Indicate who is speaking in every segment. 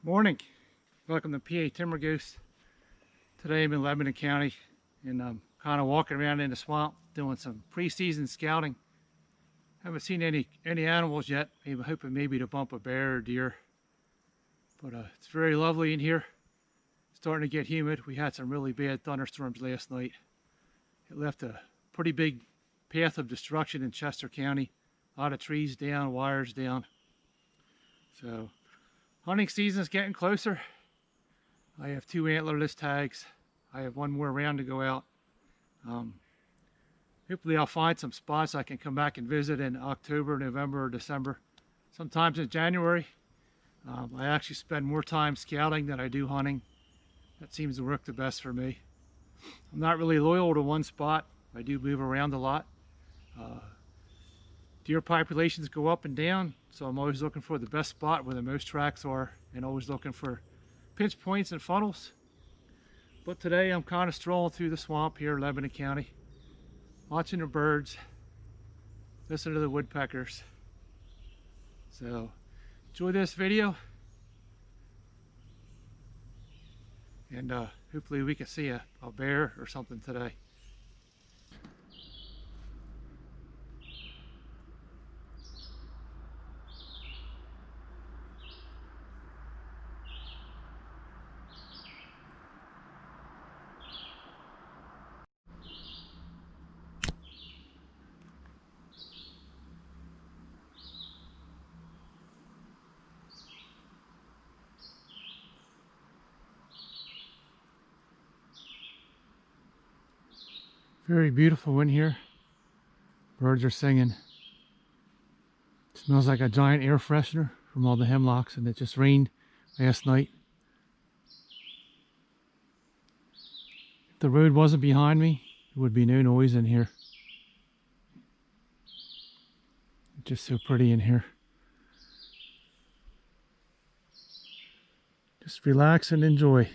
Speaker 1: Morning. Welcome to PA Timber Goose. Today I'm in Lebanon County and I'm kind of walking around in the swamp doing some pre-season scouting. Haven't seen any animals yet. I'm hoping maybe to bump a bear or deer. But it's very lovely in here. Starting to get humid. We had some really bad thunderstorms last night. It left a pretty big path of destruction in Chester County. A lot of trees down, wires down. So hunting season's getting closer. I have 2 antlerless tags. I have 1 more round to go out. Hopefully I'll find some spots I can come back and visit in October, November, or December. Sometimes in January. I actually spend more time scouting than I do hunting. That seems to work the best for me. I'm not really loyal to one spot. I do move around a lot. Deer populations go up and down, so I'm always looking for the best spot where the most tracks are and always looking for pinch points and funnels. But today I'm kind of strolling through the swamp here in Lebanon County, watching the birds, listening to the woodpeckers. So enjoy this video, and hopefully we can see a bear or something today. Very beautiful in here. Birds are singing. It smells like a giant air freshener from all the hemlocks, and it just rained last night. If the road wasn't behind me, there would be no noise in here. It's just so pretty in here. Just relax and enjoy.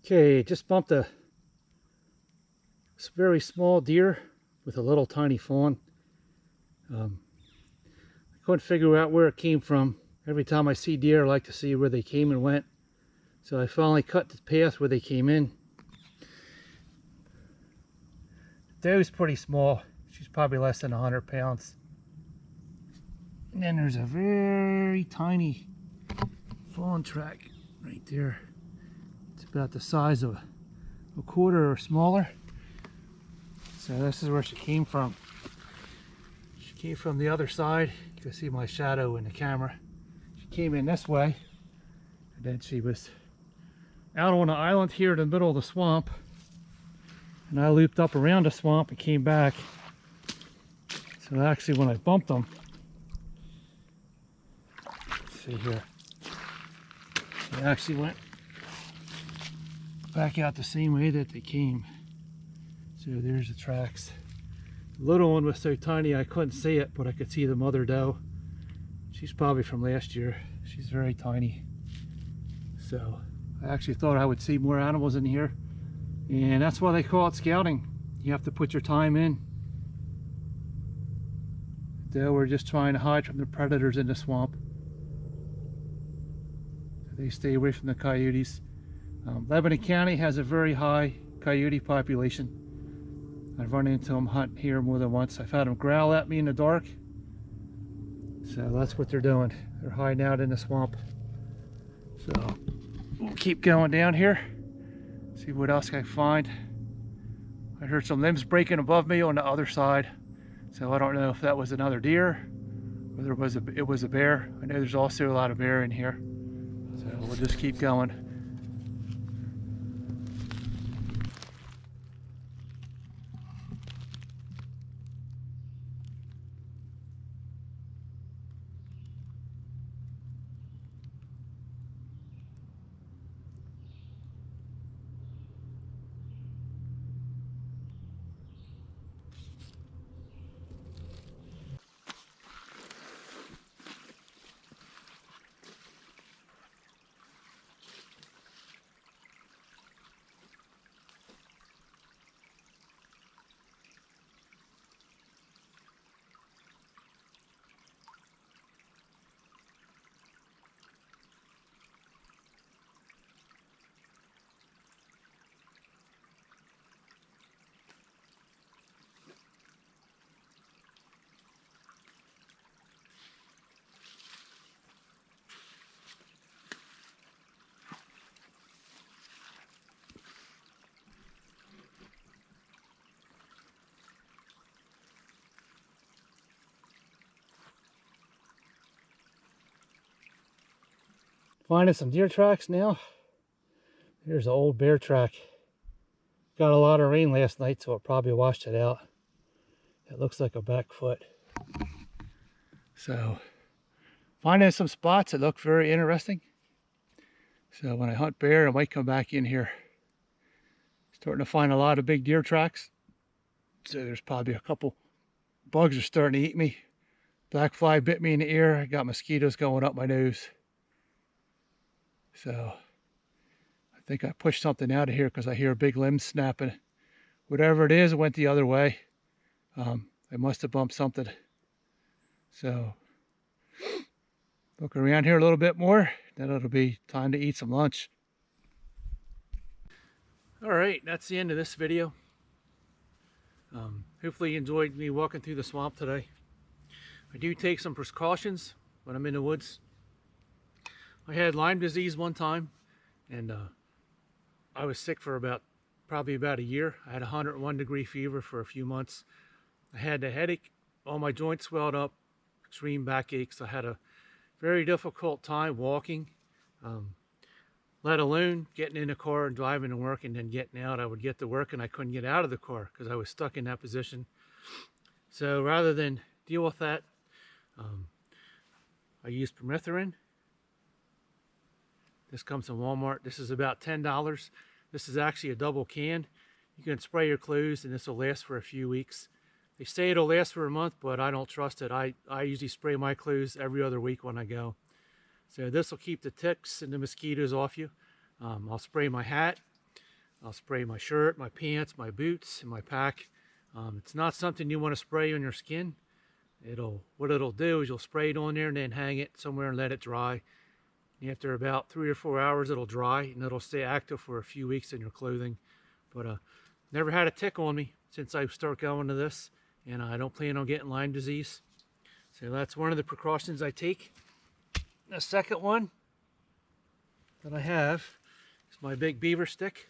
Speaker 1: Okay, just bumped a very small deer with a little tiny fawn. I couldn't figure out where it came from. Every time I see deer, I like to see where they came and went. So I finally cut the path where they came in. The doe's pretty small. She's probably less than 100 pounds. And then there's a very tiny fawn track right there. It's about the size of a quarter or smaller. So this is where she came from. She came from the other side. You can see my shadow in the camera. She came in this way, and then she was out on an island here in the middle of the swamp, and I looped up around the swamp and came back. So actually when I bumped them, let's see here, they actually went back out the same way that they came. So there's the tracks. The little one was so tiny I couldn't see it, but I could see the mother doe. She's probably from last year. She's very tiny. So I actually thought I would see more animals in here, and that's why they call it scouting. You have to put your time in. They were just trying to hide from the predators in the swamp. They stay away from the coyotes. Lebanon County has a very high coyote population. I've run into them hunting here more than once. I've had them growl at me in the dark. So that's what they're doing. They're hiding out in the swamp. So we'll keep going down here, see what else I can find. I heard some limbs breaking above me on the other side. So I don't know if that was another deer or it was a bear. I know there's also a lot of bear in here. So we'll just keep going. Finding some deer tracks now. Here's an old bear track. Got a lot of rain last night, so it probably washed it out. It looks like a back foot. So, finding some spots that look very interesting. So when I hunt bear, I might come back in here. Starting to find a lot of big deer tracks. So there's probably a couple bugs are starting to eat me. Black fly bit me in the ear. I got mosquitoes going up my nose. So I think I pushed something out of here because I hear a big limb snapping. Whatever it is, it went the other way. I must have bumped something. So look around here a little bit more, then it'll be time to eat some lunch. All right, that's the end of this video. Hopefully you enjoyed me walking through the swamp today. I do take some precautions when I'm in the woods. I had Lyme disease one time, and I was sick for probably about a year. I had 101-degree fever for a few months. I had a headache, all my joints swelled up, extreme backaches. I had a very difficult time walking, let alone getting in the car and driving to work and then getting out. I would get to work and I couldn't get out of the car because I was stuck in that position. So rather than deal with that, I used permethrin. This comes from Walmart. This is about $10. This is actually a double can. You can spray your clothes and this will last for a few weeks. They say it'll last for a month, but I don't trust it. I usually spray my clothes every other week when I go. So this will keep the ticks and the mosquitoes off you. I'll spray my hat. I'll spray my shirt, my pants, my boots, and my pack. It's not something you want to spray on your skin. What it'll do is you'll spray it on there and then hang it somewhere and let it dry. After about 3 or 4 hours, it'll dry and it'll stay active for a few weeks in your clothing. But never had a tick on me since I start going to this, and I don't plan on getting Lyme disease. So that's one of the precautions I take. The second one that I have is my big beaver stick.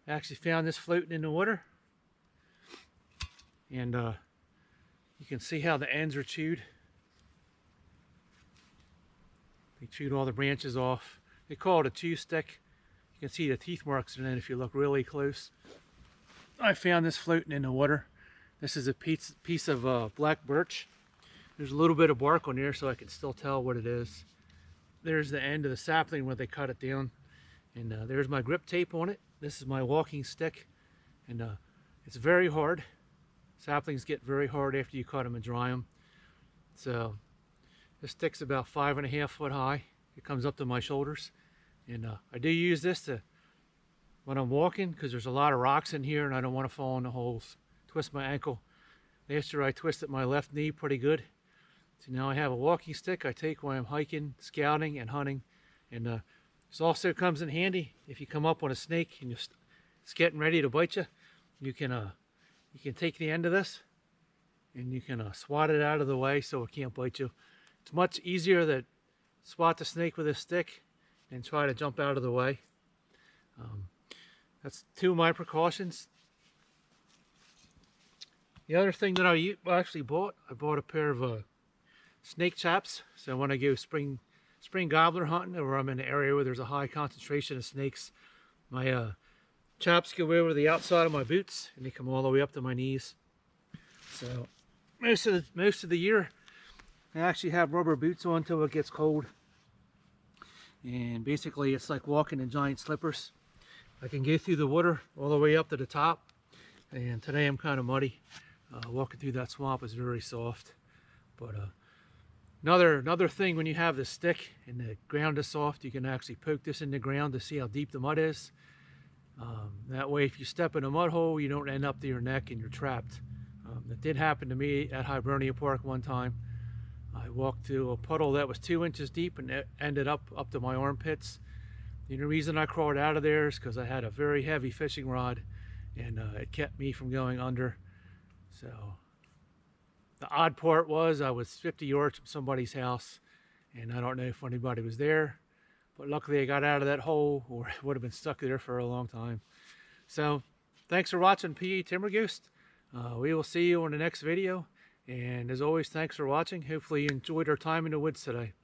Speaker 1: I actually found this floating in the water, and you can see how the ends are chewed. They chewed all the branches off. They call it a chew stick. You can see the teeth marks in it if you look really close. I found this floating in the water. This is a piece of black birch. There's a little bit of bark on there, so I can still tell what it is. There's the end of the sapling where they cut it down. And there's my grip tape on it. This is my walking stick. And it's very hard. Saplings get very hard after you cut them and dry them. So this stick's about 5.5 foot high. It comes up to my shoulders. And I do use this when I'm walking, because there's a lot of rocks in here and I don't want to fall in the holes, twist my ankle. Last year I twisted my left knee pretty good. So now I have a walking stick I take when I'm hiking, scouting, and hunting. And this also comes in handy if you come up on a snake and it's getting ready to bite you. You can take the end of this and you can swat it out of the way so it can't bite you. It's much easier to swat the snake with a stick and try to jump out of the way. That's two of my precautions. The other thing that I actually bought a pair of snake traps. So when I go spring gobbler hunting, or I'm in an area where there's a high concentration of snakes, my traps go over the outside of my boots and they come all the way up to my knees. So most of the year I actually have rubber boots on until it gets cold. And basically it's like walking in giant slippers. I can go through the water all the way up to the top. And today I'm kind of muddy. Walking through that swamp is very soft. But another thing, when you have this stick and the ground is soft, you can actually poke this in the ground to see how deep the mud is. That way, if you step in a mud hole, you don't end up to your neck and you're trapped. That did happen to me at Hibernia Park one time. I walked to a puddle that was 2 inches deep and it ended up to my armpits. The only reason I crawled out of there is because I had a very heavy fishing rod and it kept me from going under. So the odd part was I was 50 yards from somebody's house and I don't know if anybody was there, but luckily I got out of that hole or I would have been stuck there for a long time. So thanks for watching PA Timber Ghost. We will see you on the next video. And as always, thanks for watching. Hopefully you enjoyed our time in the woods today.